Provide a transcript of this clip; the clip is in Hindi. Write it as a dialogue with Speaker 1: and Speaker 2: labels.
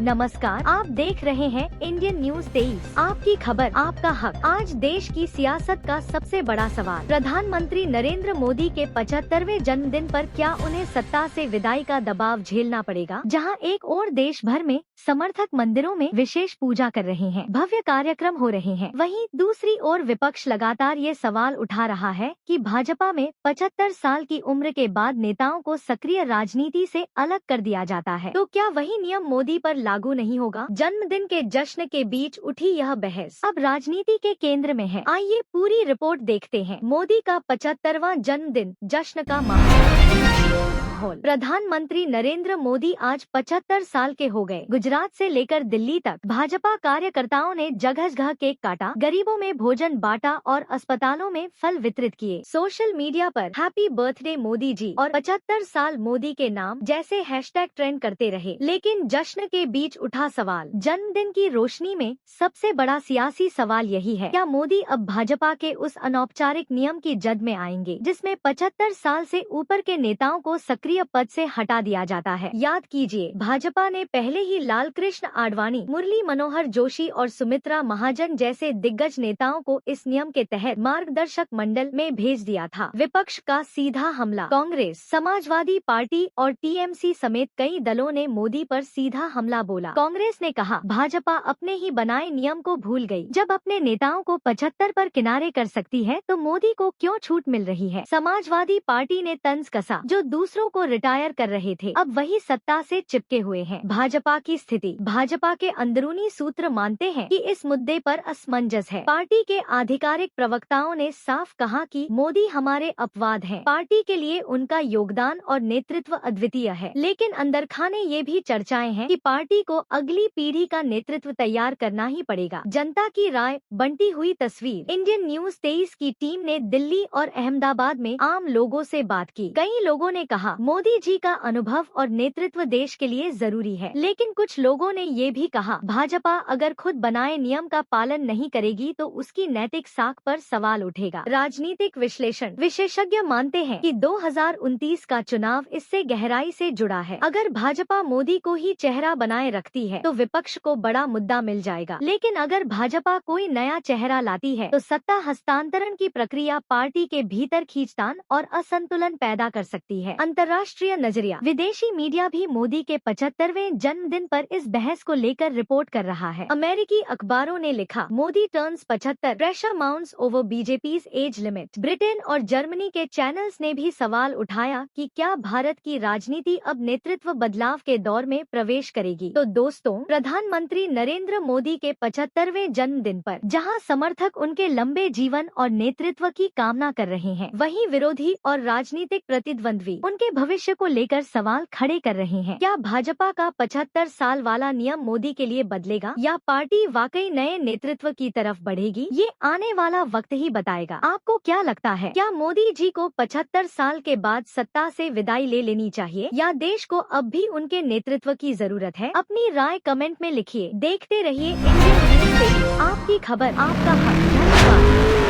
Speaker 1: नमस्कार, आप देख रहे हैं इंडियन न्यूज 23। आपकी खबर, आपका हक। आज देश की सियासत का सबसे बड़ा सवाल, प्रधानमंत्री नरेंद्र मोदी के 75वें जन्मदिन पर क्या उन्हें सत्ता से विदाई का दबाव झेलना पड़ेगा? जहां एक और देश भर में समर्थक मंदिरों में विशेष पूजा कर रहे हैं, भव्य कार्यक्रम हो रहे हैं, वहीं दूसरी ओर विपक्ष लगातार ये सवाल उठा रहा है कि भाजपा में 75 साल की उम्र के बाद नेताओं को सक्रिय राजनीति से अलग कर दिया जाता है, तो क्या वही नियम मोदी पर लागू नहीं होगा? जन्मदिन के जश्न के बीच उठी यह बहस अब राजनीति के केंद्र में है। आइए पूरी रिपोर्ट देखते हैं। मोदी का 75वां जन्मदिन, जश्न का माहौल। प्रधानमंत्री नरेंद्र मोदी आज 75 साल के हो गए। गुजरात से लेकर दिल्ली तक भाजपा कार्यकर्ताओं ने जगह जगह केक काटा, गरीबों में भोजन बांटा और अस्पतालों में फल वितरित किए। सोशल मीडिया पर हैप्पी बर्थडे मोदी जी और 75 साल मोदी के नाम जैसे हैशटैग ट्रेंड करते रहे। लेकिन जश्न के बीच उठा सवाल, जन्मदिन की रोशनी में सबसे बड़ा सियासी सवाल यही है, क्या मोदी अब भाजपा के उस अनौपचारिक नियम की जद में आएंगे जिसमें 75 साल से ऊपर के नेताओं को सक्रिय पद से हटा दिया जाता है? याद कीजिए, भाजपा ने पहले ही लाल कृष्ण आडवाणी, मुरली मनोहर जोशी और सुमित्रा महाजन जैसे दिग्गज नेताओं को इस नियम के तहत मार्गदर्शक मंडल में भेज दिया था। विपक्ष का सीधा हमला, कांग्रेस, समाजवादी पार्टी और टीएमसी समेत कई दलों ने मोदी पर सीधा हमला बोला। कांग्रेस ने कहा, भाजपा अपने ही बनाए नियम को भूल गई। जब अपने नेताओं को 75 पर किनारे कर सकती है तो मोदी को क्यों छूट मिल रही है? समाजवादी पार्टी ने तंज कसा, जो दूसरों को रिटायर कर रहे थे अब वही सत्ता से चिपके हुए हैं। भाजपा की स्थिति, भाजपा के अंदरूनी सूत्र मानते हैं कि इस मुद्दे पर असमंजस है। पार्टी के आधिकारिक प्रवक्ताओं ने साफ कहा कि मोदी हमारे अपवाद हैं। पार्टी के लिए उनका योगदान और नेतृत्व अद्वितीय है, लेकिन अंदर खाने ये भी चर्चाएं हैं कि पार्टी को अगली पीढ़ी का नेतृत्व तैयार करना ही पड़ेगा। जनता की राय, बंटी हुई तस्वीर। इंडियन न्यूज 23 की टीम ने दिल्ली और अहमदाबाद में आम लोगों से बात की। कई लोगों ने कहा, मोदी जी का अनुभव और नेतृत्व देश के लिए जरूरी है, लेकिन कुछ लोगों ने ये भी कहा, भाजपा अगर खुद बनाए नियम का पालन नहीं करेगी तो उसकी नैतिक साख पर सवाल उठेगा। राजनीतिक विश्लेषण, विशेषज्ञ मानते हैं कि 2029 का चुनाव इससे गहराई से जुड़ा है। अगर भाजपा मोदी को ही चेहरा बनाए रखती है तो विपक्ष को बड़ा मुद्दा मिल जाएगा, लेकिन अगर भाजपा कोई नया चेहरा लाती है तो सत्ता हस्तांतरण की प्रक्रिया पार्टी के भीतर खींचतान और असंतुलन पैदा कर सकती है। अंतर्राष्ट्रीय नजरिया, विदेशी मीडिया भी मोदी के 75वें जन्मदिन पर इस बहस को लेकर रिपोर्ट कर रहा है। अमेरिकी अखबारों ने लिखा, Modi turns 75, pressure mounts over BJP's age limit. Britain और जर्मनी के चैनल्स ने भी सवाल उठाया कि क्या भारत की राजनीति अब नेतृत्व बदलाव के दौर में प्रवेश करेगी? तो दोस्तों, प्रधानमंत्री नरेंद्र मोदी के 75वें जन्मदिन पर जहां समर्थक उनके लंबे जीवन और नेतृत्व की कामना कर रहे हैं, वहीं विरोधी और राजनीतिक प्रतिद्वंद्वी उनके भविष्य को लेकर सवाल खड़े कर रहे हैं। क्या भाजपा का 75 साल वाला नियम मोदी के लिए बदलेगा या पार्टी वाकई नए नेतृत्व की तरफ बढ़ेगी? ये आने वाला वक्त ही बताएगा। आपको क्या लगता है, क्या मोदी जी को 75 साल के बाद सत्ता से विदाई ले लेनी चाहिए या देश को अब भी उनके नेतृत्व की जरूरत है? अपनी राय कमेंट में लिखिए। देखते रहिए इंडियन न्यूज़ 23, आपकी खबर, आपका हक। धन्यवाद।